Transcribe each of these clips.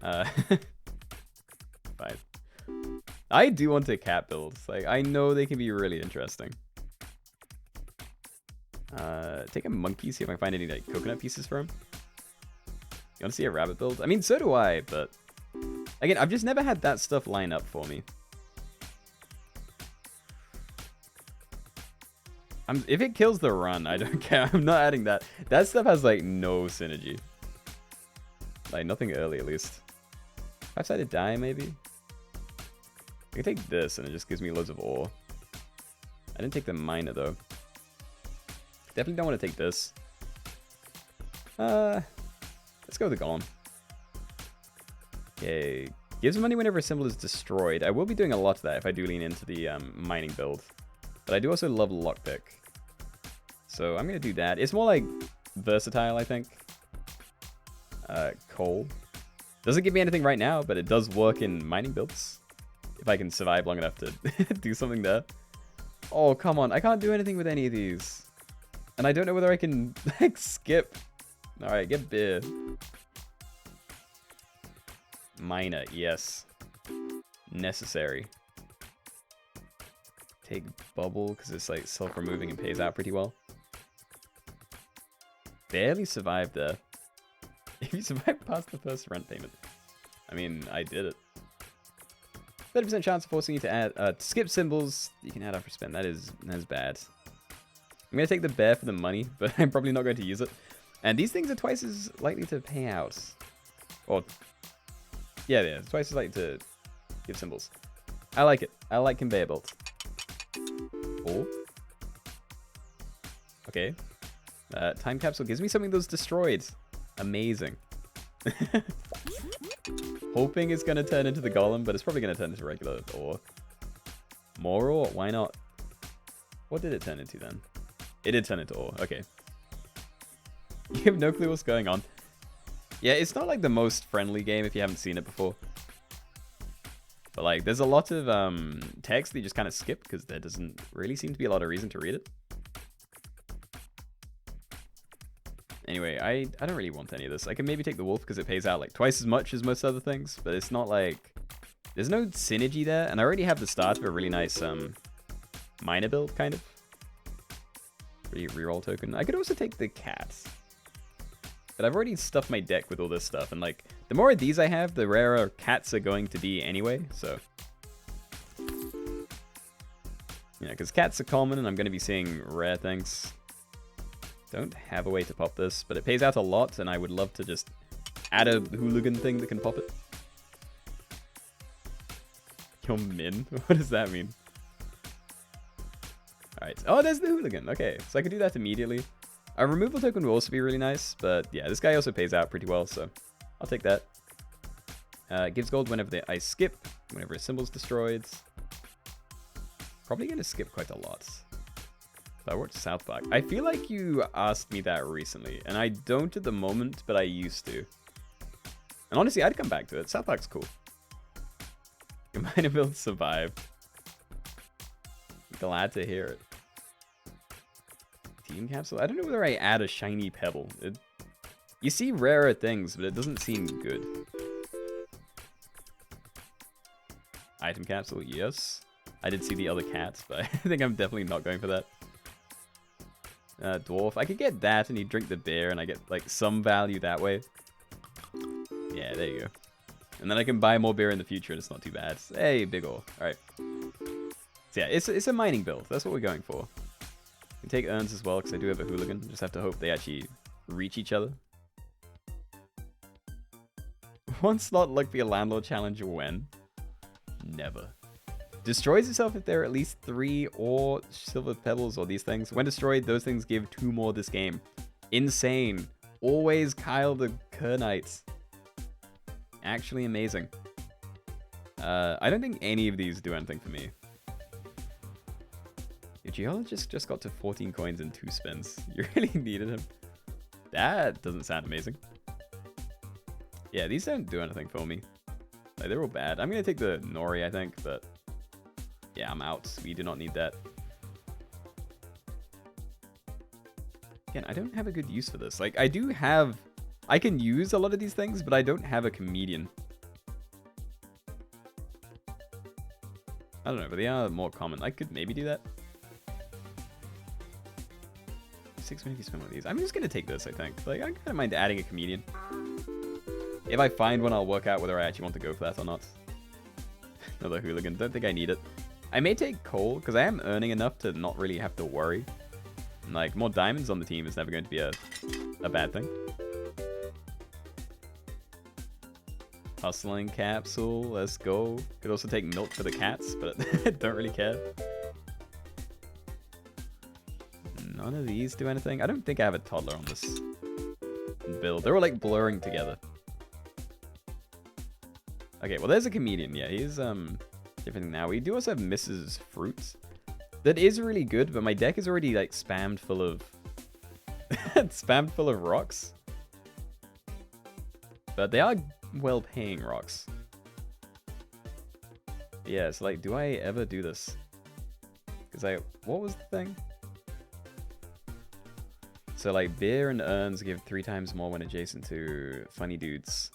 Fine. I do want to cat builds. Like, I know they can be really interesting. Take a monkey, see if I can find any like coconut pieces for him. You want to see a rabbit build? I mean, so do I, but again, I've just never had that stuff line up for me. If it kills the run, I don't care. I'm not adding that. That stuff has like no synergy. Like nothing early, at least. 5-sided die, maybe. I can take this, and it just gives me loads of ore. I didn't take the miner though. Definitely don't want to take this. Let's go with the golem. Okay, gives money whenever a symbol is destroyed. I will be doing a lot of that if I do lean into the mining build. But I do also love lockpick. So I'm going to do that. It's more like versatile, I think. Coal. Doesn't give me anything right now, but it does work in mining builds. If I can survive long enough to do something there. Oh, come on. I can't do anything with any of these. And I don't know whether I can like skip. Alright, get beer. Miner, yes. Necessary. Take bubble, because it's like self-removing and pays out pretty well. Barely survived there. If you survive past the first rent payment. I mean, I did it. 30% chance of forcing you to add to skip symbols you can add after spend. That is bad. I'm going to take the bear for the money, but I'm probably not going to use it. And these things are twice as likely to pay out. Or, yeah, twice as likely to give symbols. I like it. I like conveyor belts. Oh. Okay. Time capsule gives me something that was destroyed. Amazing. Hoping it's going to turn into the golem, but it's probably going to turn into regular ore. More ore? Why not? What did it turn into then? It did turn into ore. Okay. You have no clue what's going on. Yeah, it's not like the most friendly game if you haven't seen it before. But like, there's a lot of text that you just kind of skip because there doesn't really seem to be a lot of reason to read it. Anyway, I don't really want any of this. I can maybe take the wolf because it pays out like twice as much as most other things, but it's not like... There's no synergy there, and I already have the start of a really nice miner build, kind of. Reroll token. I could also take the cat. But I've already stuffed my deck with all this stuff, and like, the more of these I have, the rarer cats are going to be anyway, so... Yeah, because cats are common, and I'm going to be seeing rare things. Don't have a way to pop this, but it pays out a lot, and I would love to just add a hooligan thing that can pop it. Your min? What does that mean? Alright. Oh, there's the hooligan. Okay, so I could do that immediately. A removal token will also be really nice, but yeah, this guy also pays out pretty well, so I'll take that. It gives gold whenever I skip, whenever a symbol's destroyed. Probably going to skip quite a lot. I watched South Park. I feel like you asked me that recently, and I don't at the moment, but I used to. And honestly, I'd come back to it. South Park's cool. Your miner build survived. Glad to hear it. Team capsule? I don't know whether I add a shiny pebble. You see rarer things, but it doesn't seem good. Item capsule, yes. I did see the other cats, but I think I'm definitely not going for that. Dwarf. I could get that and you drink the beer and I get like some value that way. Yeah, there you go. And then I can buy more beer in the future and it's not too bad. Hey, big ore. Alright. So yeah, it's a mining build. That's what we're going for. We can take urns as well because I do have a hooligan. Just have to hope they actually reach each other. One slot luck be a landlord challenge when? Never. Destroys itself if there are at least 3 or silver pebbles or these things. When destroyed, those things give 2 more this game. Insane. Always Kyle the Kernites. Actually amazing. I don't think any of these do anything for me. Your geologist just got to 14 coins in 2 spins. You really needed him. That doesn't sound amazing. Yeah, these don't do anything for me. Like, they're all bad. I'm going to take the Nori, I think, but... Yeah, I'm out. We do not need that. Again, I don't have a good use for this. Like, I do have... I can use a lot of these things, but I don't have a comedian. I don't know, but they are more common. I could maybe do that. 6 minutes if you spend one of these. I'm just gonna take this, I think. Like, I kind of mind adding a comedian. If I find one, I'll work out whether I actually want to go for that or not. Another hooligan. Don't think I need it. I may take coal, because I am earning enough to not really have to worry. And, like, more diamonds on the team is never going to be a bad thing. Hustling capsule, let's go. Could also take milk for the cats, but I don't really care. None of these do anything. I don't think I have a toddler on this build. They're all like blurring together. Okay, well there's a comedian. Yeah, he's different now. We do also have Mrs. Fruits. That is really good, but my deck is already like spammed full of spammed full of rocks. But they are well-paying rocks. Yeah, so like, do I ever do this? Because what was the thing? So like, beer and urns give 3 times more when adjacent to funny dudes.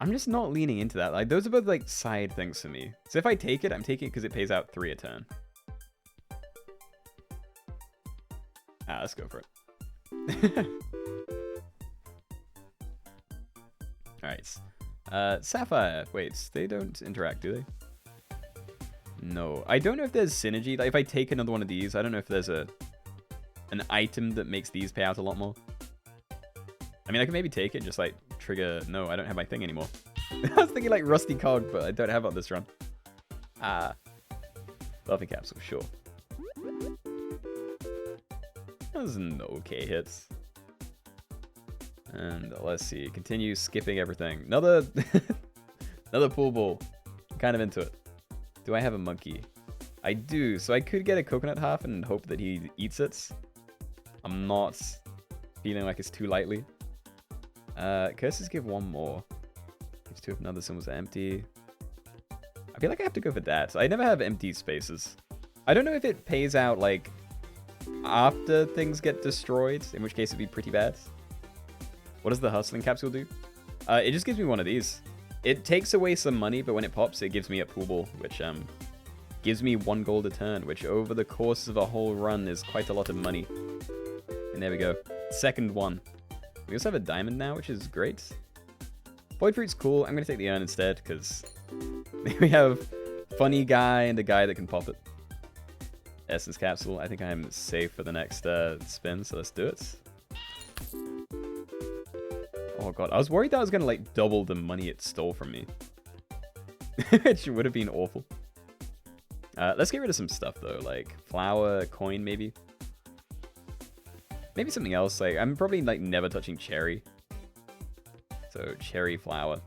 I'm just not leaning into that. Like, those are both like side things for me. So if I take it, I'm taking it because it pays out 3 a turn. Ah, let's go for it. Alright. Sapphire. Wait, they don't interact, do they? No. I don't know if there's synergy. Like, if I take another one of these, I don't know if there's an item that makes these pay out a lot more. I mean, I can maybe take it and just, like, trigger... No, I don't have my thing anymore. I was thinking, like, Rusty Cog, but I don't have it on this run. Lovely capsule, sure. That was an okay hit. And let's see, continue skipping everything. Another pool ball. I'm kind of into it. Do I have a monkey? I do, so I could get a coconut half and hope that he eats it. I'm not feeling like it's too lightly. Curses give 1 more. Gives 2 if another symbols are empty. I feel like I have to go for that. I never have empty spaces. I don't know if it pays out, like, after things get destroyed, in which case it'd be pretty bad. What does the hustling capsule do? It just gives me one of these. It takes away some money, but when it pops, it gives me a pool ball, which gives me 1 gold a turn, which over the course of a whole run is quite a lot of money. And there we go. Second one. We also have a diamond now, which is great. Void fruit's cool. I'm going to take the urn instead, because we have funny guy and a guy that can pop it. Essence capsule. I think I'm safe for the next spin, so let's do it. Oh god, I was worried that I was going to like double the money it stole from me. Which would have been awful. Let's get rid of some stuff though, like flour, coin maybe. Maybe something else, like I'm probably like never touching cherry. So cherry flour.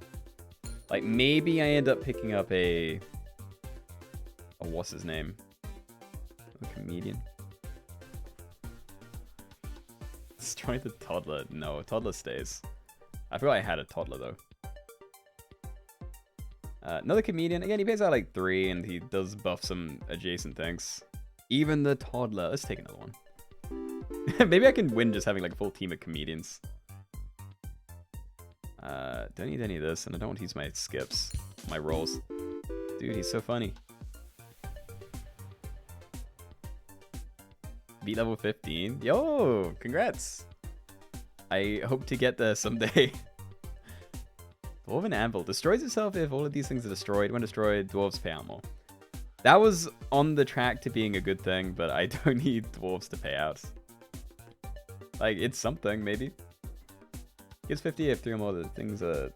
Like maybe I end up picking up a what's his name? A comedian. Destroy the toddler. No, toddler stays. I forgot I had a toddler, though. Another comedian. Again, he pays out like 3, and he does buff some adjacent things. Even the toddler. Let's take another one. Maybe I can win just having like a full team of comedians. Don't need any of this, and I don't want to use my skips. My rolls. Dude, he's so funny. Beat level 15. Yo, congrats. I hope to get there someday. Dwarven Anvil. Destroys itself if all of these things are destroyed. When destroyed, dwarves pay out more. That was on the track to being a good thing, but I don't need dwarves to pay out. Like, it's something, maybe. Gives 50 if 3 or more of the things are...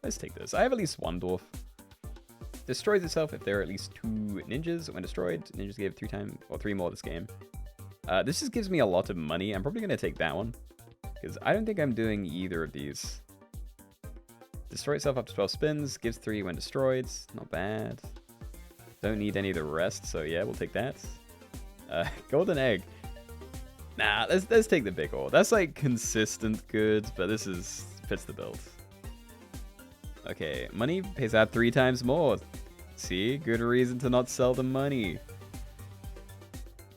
Let's take this. I have at least 1 dwarf. Destroys itself if there are at least 2 ninjas. When destroyed, ninjas give 3 times or 3 more this game. This just gives me a lot of money. I'm probably going to take that one, because I don't think I'm doing either of these. Destroy itself up to 12 spins. Gives 3 when destroyed. Not bad. Don't need any of the rest, so yeah, we'll take that. Golden egg. Nah, let's take the big ore. That's like consistent good, but this fits the build. Okay, money pays out 3 times more. See, good reason to not sell the money.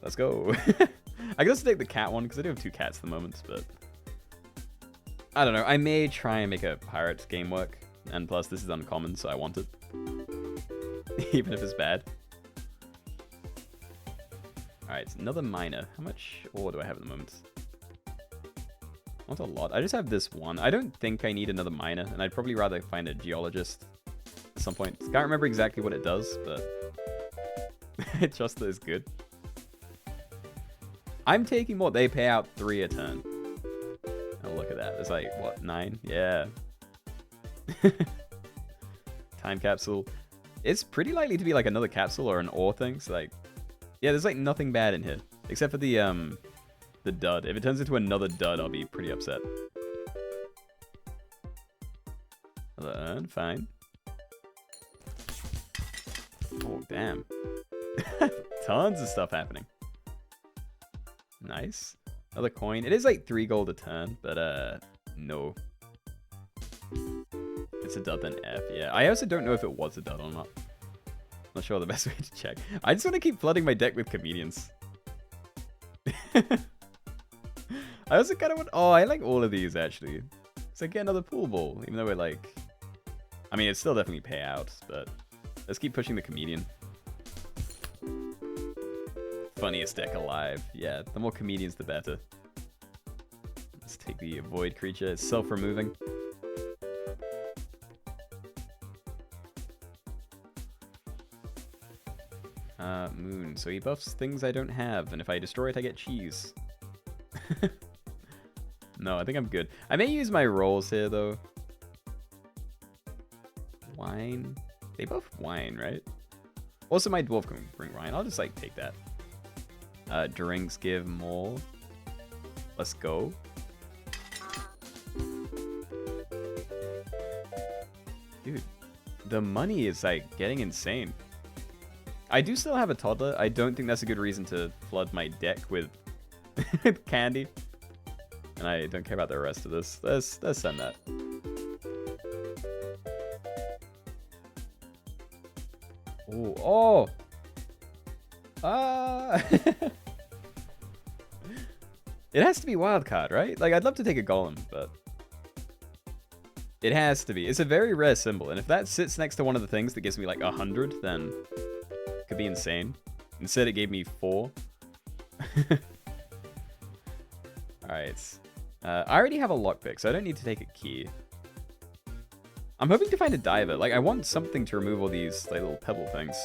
Let's go. I could also take the cat one, because I do have 2 cats at the moment, but... I don't know. I may try and make a pirate game work. And plus, this is uncommon, so I want it. Even if it's bad. Alright, another miner. How much ore do I have at the moment? Not a lot. I just have this one. I don't think I need another miner, and I'd probably rather find a geologist at some point. Can't remember exactly what it does, but just that it's good. I'm taking more. They pay out 3 a turn. Oh, look at that. It's like, what, 9? Yeah. Time capsule. It's pretty likely to be like another capsule or an ore thing, so like, yeah, there's like nothing bad in here. Except for the dud. If it turns into another dud, I'll be pretty upset. Another fine. Oh, damn. Tons of stuff happening. Nice. Another coin. It is like 3 gold a turn, but no. It's a dud then F, yeah. I also don't know if it was a dud or not. Not sure the best way to check. I just want to keep flooding my deck with comedians. I also kind of want... Oh, I like all of these, actually. So get another pool ball, even though we're like... I mean, it's still definitely payouts, but... Let's keep pushing the comedian. Funniest deck alive. Yeah, the more comedians, the better. Let's take the void creature. It's self-removing. Moon. So he buffs things I don't have, and if I destroy it, I get cheese. No, I think I'm good. I may use my rolls here, though. Wine. They buff wine, right? Also, my dwarf can bring wine. I'll just, like, take that. Drinks give more. Let's go. Dude, the money is, like, getting insane. I do still have a toddler. I don't think that's a good reason to flood my deck with candy. And I don't care about the rest of this. Let's send that. Ooh, oh! It has to be wildcard, right? Like, I'd love to take a golem, but... It has to be. It's a very rare symbol, and if that sits next to one of the things that gives me, like, 100, then... Could be insane. Instead, it gave me 4. Alright. I already have a lockpick, so I don't need to take a key. I'm hoping to find a diver. Like, I want something to remove all these like, little pebble things.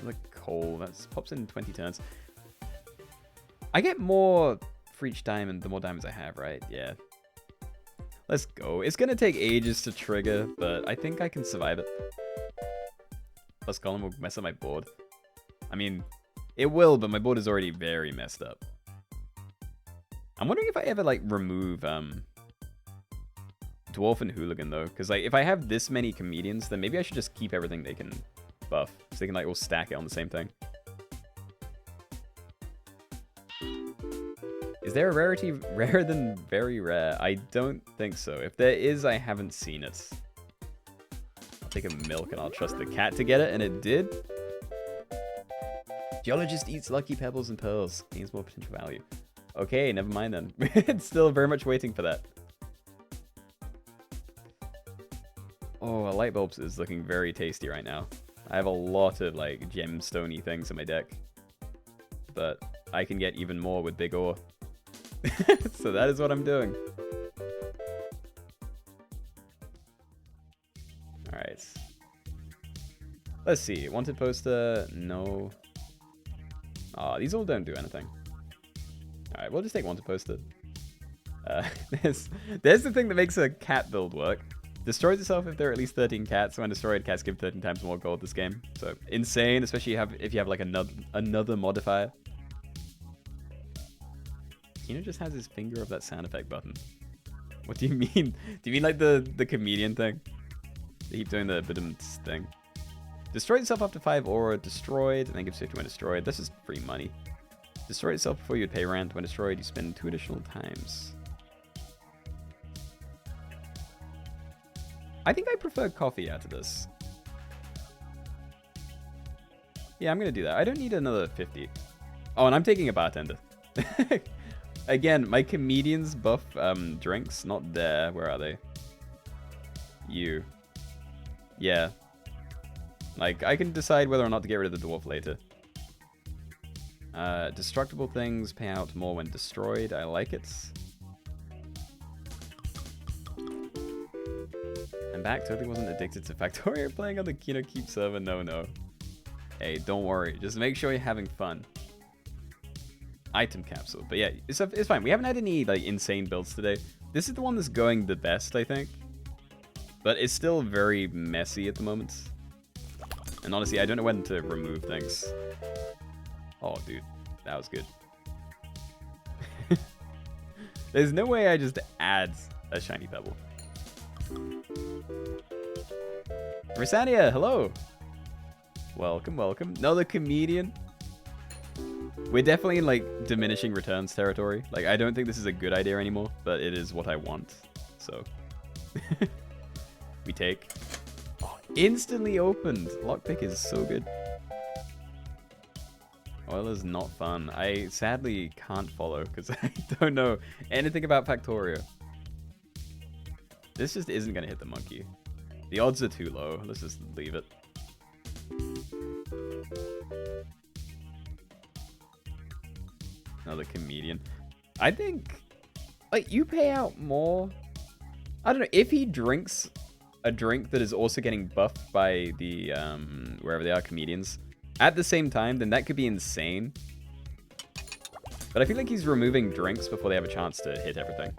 Like coal. That pops in 20 turns. I get more for each diamond the more diamonds I have, right? Yeah. Let's go. It's going to take ages to trigger, but I think I can survive it. Plus Golem will mess up my board. I mean, it will, but my board is already very messed up. I'm wondering if I ever, like, remove, Dwarf and Hooligan, though. Because, like, if I have this many comedians, then maybe I should just keep everything they can buff. So they can, like, all stack it on the same thing. Is there a rarity rarer than very rare? I don't think so. If there is, I haven't seen it. Take a milk and I'll trust the cat to get it, and it did. Geologist eats lucky pebbles and pearls. Gains more potential value. Okay, never mind then. It's still very much waiting for that. Oh, a light bulb is looking very tasty right now. I have a lot of like gemstone-y things in my deck. But I can get even more with big ore. So that is what I'm doing. Alright. Let's see. Wanted poster? No. Aw, these all don't do anything. Alright, we'll just take wanted poster. There's the thing that makes a cat build work. Destroys itself if there are at least 13 cats. When destroyed, cats give 13 times more gold this game. So insane, especially if you have like another modifier. Keenoe just has his finger up that sound effect button. What do you mean? Do you mean like the comedian thing? They keep doing the bidums thing. Destroy itself after 5 aura destroyed, and then gives 50 when destroyed. This is free money. Destroy itself before you'd pay rent. When destroyed, you spend 2 additional times. I think I prefer coffee out of this. Yeah, I'm gonna do that. I don't need another 50. Oh, and I'm taking a bartender. Again, my comedians buff drinks, not there. Where are they? You. Yeah. Like, I can decide whether or not to get rid of the dwarf later. Destructible things pay out more when destroyed. I like it. I'm back. Totally wasn't addicted to Factorio playing on the Keenoe Keep server. No. Hey, don't worry. Just make sure you're having fun. Item capsule. But yeah, it's fine. We haven't had any like insane builds today. This is the one that's going the best, I think. But it's still very messy at the moment. And honestly, I don't know when to remove things. Oh, dude. That was good. There's no way I just add a shiny pebble. Rysania, hello. Welcome. Another comedian. We're definitely in, like, diminishing returns territory. Like, I don't think this is a good idea anymore, but it is what I want. So, we take. Oh, instantly opened. Lockpick is so good. Oil is not fun. I sadly can't follow because I don't know anything about Factorio. This just isn't going to hit the monkey. The odds are too low. Let's just leave it. Another comedian. I think, like, you pay out more. I don't know. If he drinks a drink that is also getting buffed by the, wherever they are, comedians, at the same time, then that could be insane. But I feel like he's removing drinks before they have a chance to hit everything.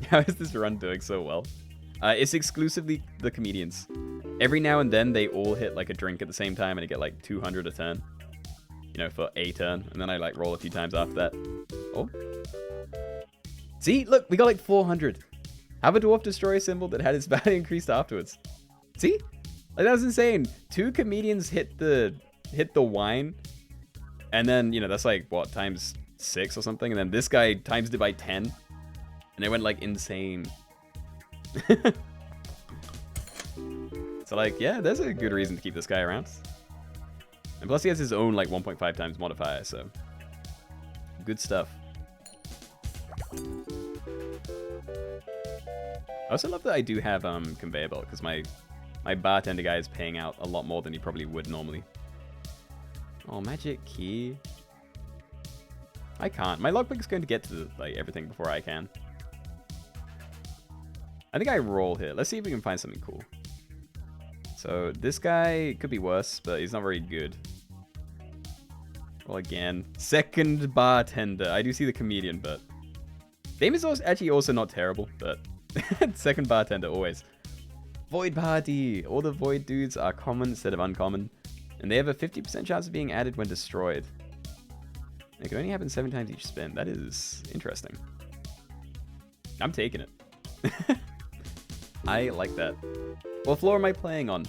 How is this run doing so well? It's exclusively the comedians. Every now and then, they all hit, like, a drink at the same time, and I get, like, 200 a turn. You know, for a turn. And then I, like, roll a few times after that. Oh. See? Look, we got, like, 400. Have a dwarf destroy a symbol that had its value increased afterwards. See? Like, that was insane. 2 comedians hit the wine. And then, you know, that's, like, what, times 6 or something? And then this guy times it by 10. And it went, like, insane. So, like, yeah, there's a good reason to keep this guy around. And plus he has his own, like, 1.5 times modifier, so... Good stuff. I also love that I do have, conveyor belt, because my bartender guy is paying out a lot more than he probably would normally. Oh, magic key. I can't. My lockpick's going to get to, like, everything before I can. I think I roll here. Let's see if we can find something cool. So, this guy could be worse, but he's not very good. Well, again, second bartender. I do see the comedian, but... Dame is actually also not terrible, but... second bartender, always. Void party. All the void dudes are common instead of uncommon. And they have a 50% chance of being added when destroyed. It can only happen 7 times each spin. That is interesting. I'm taking it. I like that. What floor am I playing on?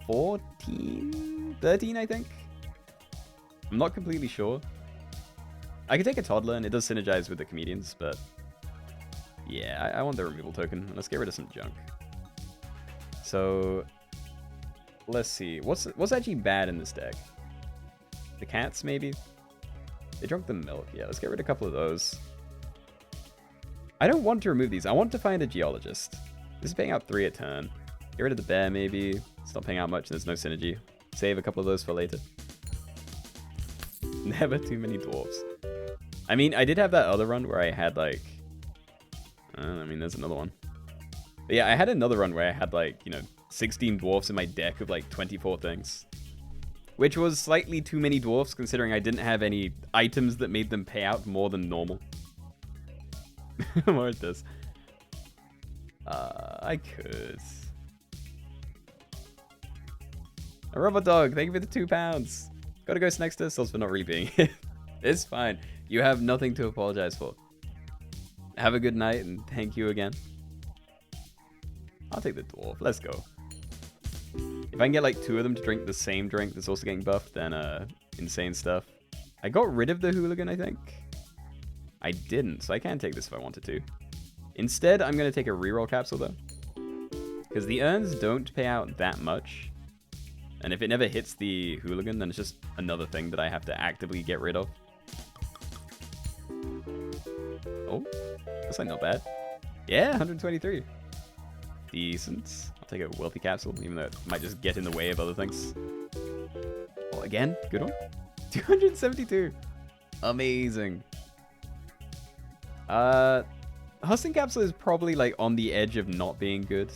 14? 13, I think? I'm not completely sure. I could take a toddler, and it does synergize with the comedians, but... Yeah, I want the removal token. Let's get rid of some junk. So... Let's see. What's actually bad in this deck? The cats, maybe? They drunk the milk. Yeah, let's get rid of a couple of those. I don't want to remove these. I want to find a geologist. This is paying out 3 a turn. Get rid of the bear, maybe. It's not paying out much, and there's no synergy. Save a couple of those for later. Never too many dwarves. I mean, I did have that other run where I had, like... I mean, there's another one. But yeah, I had another run where I had, like, you know, 16 dwarfs in my deck of, like, 24 things. Which was slightly too many dwarfs, considering I didn't have any items that made them pay out more than normal. More at this. I could. A robot dog, thank you for the £2. Gotta go next to us for not reaping. It's fine. You have nothing to apologize for. Have a good night, and thank you again. I'll take the dwarf. Let's go. If I can get, like, 2 of them to drink the same drink that's also getting buffed, then, insane stuff. I got rid of the Hooligan, I think. I didn't, so I can take this if I wanted to. Instead, I'm going to take a reroll capsule, though. Because the urns don't pay out that much. And if it never hits the Hooligan, then it's just another thing that I have to actively get rid of. Oh, that's like not bad. Yeah, 123. Decent. I'll take a wealthy capsule, even though it might just get in the way of other things. Oh, again, good one. 272. Amazing. Hustling capsule is probably like on the edge of not being good,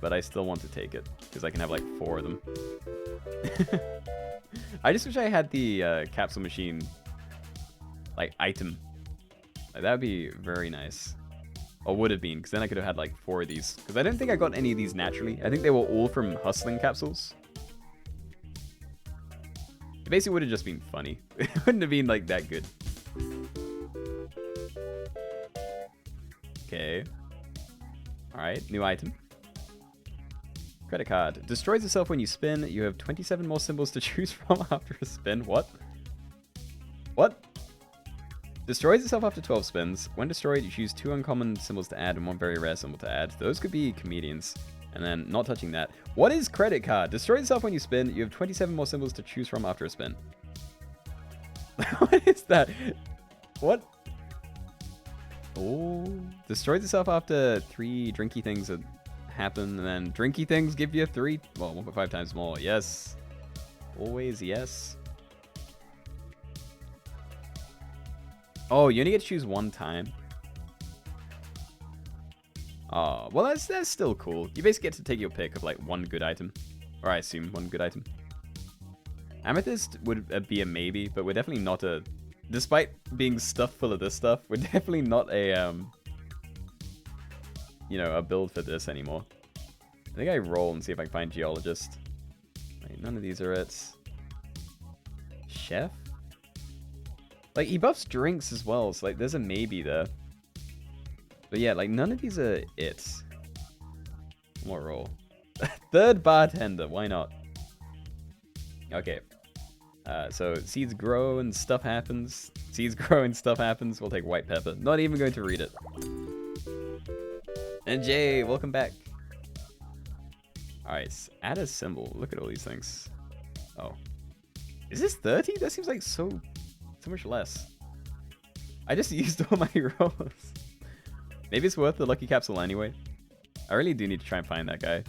but I still want to take it because I can have like 4 of them. I just wish I had the capsule machine like item. Like, that would be very nice. Or would have been, because then I could have had like 4 of these. Because I don't think I got any of these naturally. I think they were all from hustling capsules. It basically would have just been funny. It wouldn't have been like that good. Okay. Alright, new item. Credit card. Destroys itself when you spin. You have 27 more symbols to choose from after a spin. What? What? Destroys itself after 12 spins. When destroyed, you choose 2 uncommon symbols to add and 1 very rare symbol to add. Those could be comedians. And then, not touching that. What is credit card? Destroys itself when you spin. You have 27 more symbols to choose from after a spin. What is that? What? Oh. Destroys itself after 3 drinky things that happen. And then drinky things give you 3. Well, 1.5 times more. Yes. Always yes. Oh, you only get to choose 1 time. Oh, well, that's still cool. You basically get to take your pick of like 1 good item. Or I assume 1 good item. Amethyst would be a maybe, but we're definitely not a... Despite being stuffed full of this stuff, we're definitely not a, you know, a build for this anymore. I think I roll and see if I can find geologist. Wait, none of these are it. Chef? Like, he buffs drinks as well, so, like, there's a maybe there. But yeah, like, none of these are it. One more roll. 3rd bartender, why not? Okay. So, seeds grow and stuff happens. Seeds grow and stuff happens. We'll take white pepper. Not even going to read it. And Jay, welcome back. Alright, add a symbol. Look at all these things. Oh. Is this 30? That seems like so much less. I just used all my rolls. Maybe it's worth the lucky capsule anyway. I really do need to try and find that guy.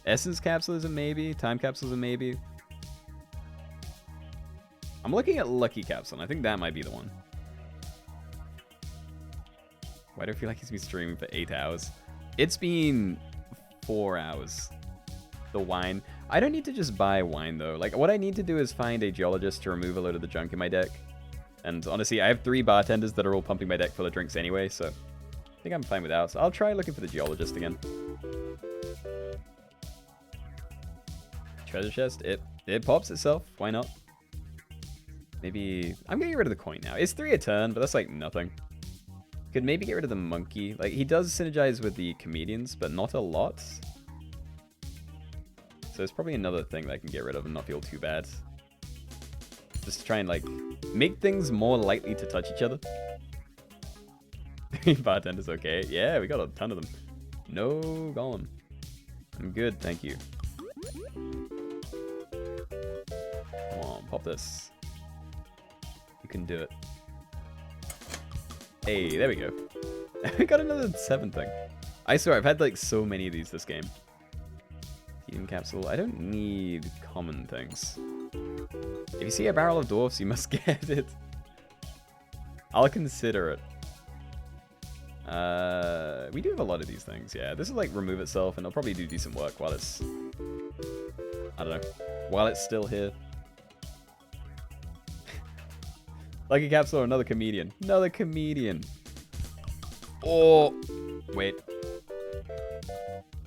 Essence capsule is a maybe. Time capsule is a maybe. I'm looking at lucky capsule, and I think that might be the one. Why do I feel like he's been streaming for 8 hours? It's been 4 hours. The wine. I don't need to just buy wine, though. Like, what I need to do is find a geologist to remove a load of the junk in my deck. And honestly, I have 3 bartenders that are all pumping my deck full of drinks anyway, so I think I'm fine without. So I'll try looking for the geologist again. Treasure chest. It pops itself. Why not? Maybe... I'm getting rid of the coin now. It's 3 a turn, but that's like nothing. Could maybe get rid of the monkey. Like, he does synergize with the comedians, but not a lot. So it's probably another thing that I can get rid of and not feel too bad. Just to try and, like, make things more likely to touch each other. 3 bartenders, okay. Yeah, we got a ton of them. No golem. I'm good, thank you. Come on, pop this. You can do it. Hey, there we go. We got another 7 thing. I swear, I've had, like, so many of these this game. Healing capsule. I don't need common things. If you see a barrel of dwarfs, you must get it. I'll consider it. We do have a lot of these things, yeah. This will, like, remove itself, and it'll probably do decent work while it's... I don't know. While it's still here. Lucky capsule or another comedian. Another comedian. Oh! Wait.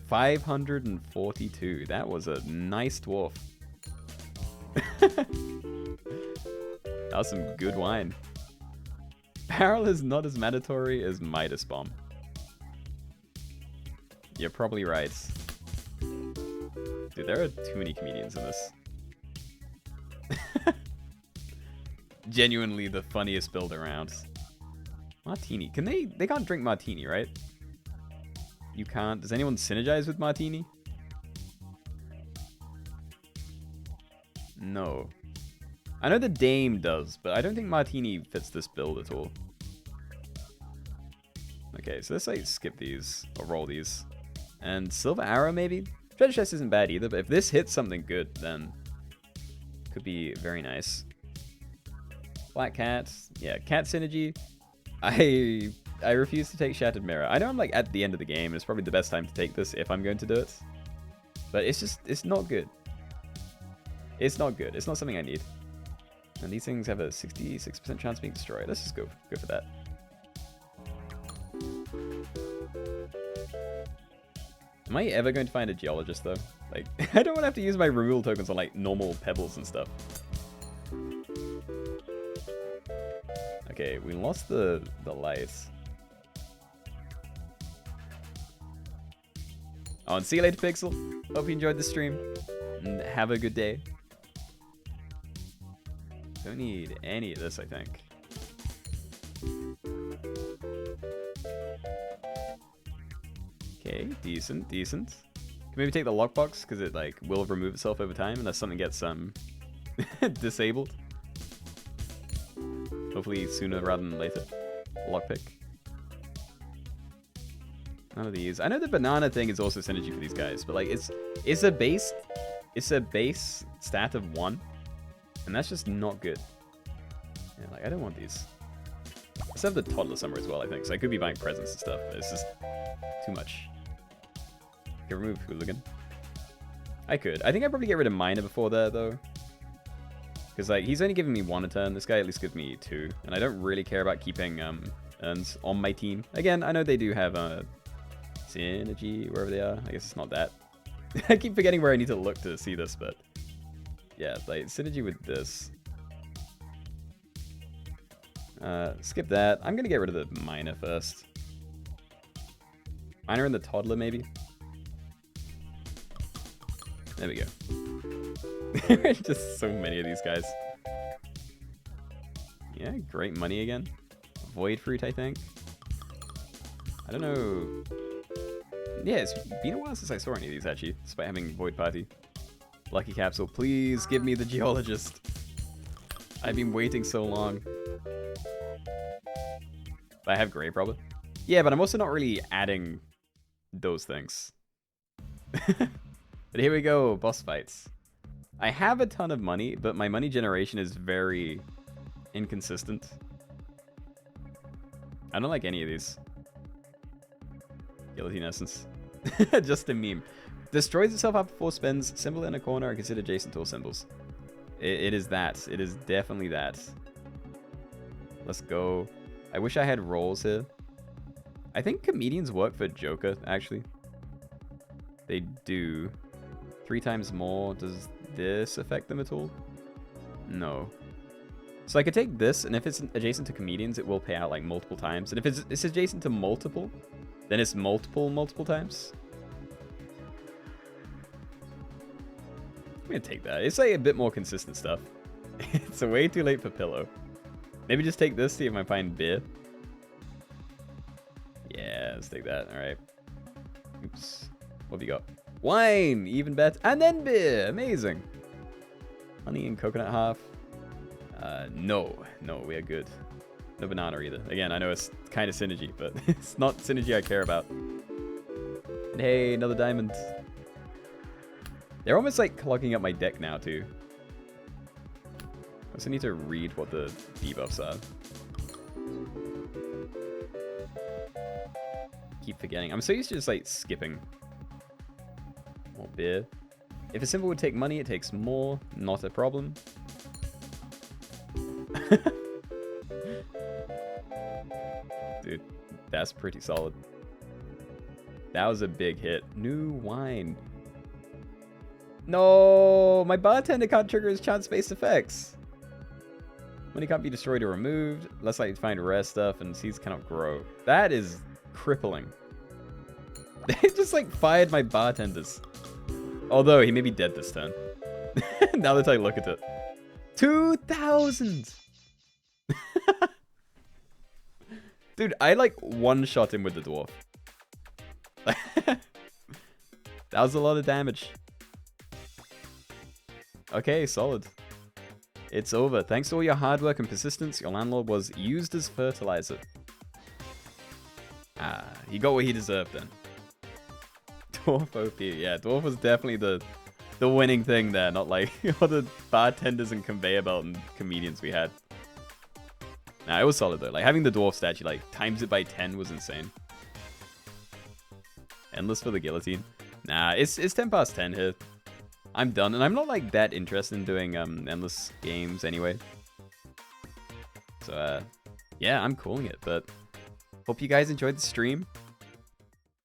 542. That was a nice dwarf. That was some good wine. Barrel is not as mandatory as Midas Bomb. You're probably right. Dude, there are too many comedians in this. Genuinely the funniest build around. Martini. Can they can't drink martini, right? You can't. Does anyone synergize with martini? No. I know the Dame does, but I don't think martini fits this build at all. Okay, so let's like skip these or roll these. And silver arrow maybe? Treasure chest isn't bad either, but if this hits something good, then could be very nice. Black cat. Yeah, cat synergy. I refuse to take Shattered Mirror. I know I'm like at the end of the game. It's probably the best time to take this if I'm going to do it. But it's not good. It's not good. It's not something I need. And these things have a 66% chance of being destroyed. Let's just go for that. Am I ever going to find a geologist though? Like, I don't want to have to use my removal tokens on like normal pebbles and stuff. Okay, we lost the lights. Oh, and see you later, Pixel. Hope you enjoyed the stream. And have a good day. Don't need any of this, I think. Okay, decent. Can maybe take the lockbox, because it like will remove itself over time unless something gets disabled. Hopefully sooner rather than later. Lockpick. None of these. I know the banana thing is also synergy for these guys, but like it's a base stat of 1, and that's just not good. Yeah, like I don't want these. Let's have the toddler somewhere as well, I think. So I could be buying presents and stuff, but it's just too much. Okay, remove Hooligan. I could. I think I'd probably get rid of Miner before there though. Because like he's only giving me 1 a turn. This guy at least gives me 2. And I don't really care about keeping urns on my team. Again, I know they do have synergy wherever they are. I guess it's not that. I keep forgetting where I need to look to see this, but yeah, like synergy with this. Skip that. I'm gonna get rid of the miner first. Miner and the toddler maybe. There we go. Just so many of these guys. Yeah, great money again. Void fruit, I think. I don't know. Yeah, it's been a while since I saw any of these actually, despite having Void Party. Lucky Capsule, please give me the geologist. I've been waiting so long. I have Grave Robber. Yeah, but I'm also not really adding those things. But here we go, boss fights. I have a ton of money, but my money generation is very inconsistent. I don't like any of these. Guillotine Essence. Just a meme. Destroys itself after 4 spins. Symbol in a corner are considered adjacent to all symbols. It is that. It is definitely that. Let's go. I wish I had rolls here. I think comedians work for Joker, actually. They do. 3 times more. Does this affect them at all? No. So I could take this, and if it's adjacent to comedians, it will pay out like multiple times. And if it's adjacent to multiple, then it's multiple times. I'm gonna take that. It's like a bit more consistent stuff. It's way too late for pillow. Maybe just take this, see if I find beer. Yeah, let's take that. Alright. Oops. What have you got? Wine! Even better. And then beer! Amazing. Honey and coconut half. No, we are good. No banana either. Again, I know it's kind of synergy, but it's not synergy I care about. And hey, another diamond. They're almost like clogging up my deck now, too. I also need to read what the debuffs are. Keep forgetting. I'm so used to just like skipping. More beer. If a symbol would take money, it takes more. Not a problem. Dude, that's pretty solid. That was a big hit. New wine. No, my bartender can't trigger his chance-based effects. Money can't be destroyed or removed. Let's like find rare stuff, and seeds cannot grow. That is crippling. They just like fired my bartenders. Although he may be dead this turn. Now that I look at it. 2,000! Dude, I like one-shot him with the dwarf. That was a lot of damage. Okay, solid. It's over. Thanks to all your hard work and persistence, your landlord was used as fertilizer. Ah, he got what he deserved then. Dwarf OP. Yeah, Dwarf was definitely the winning thing there, not like all the bartenders and conveyor belt and comedians we had. Nah, it was solid though. Like having the dwarf statue, like times it by 10 was insane. Endless for the guillotine. Nah, it's 10 past 10 here. I'm done, and I'm not like that interested in doing endless games anyway. So yeah, I'm calling it. But hope you guys enjoyed the stream.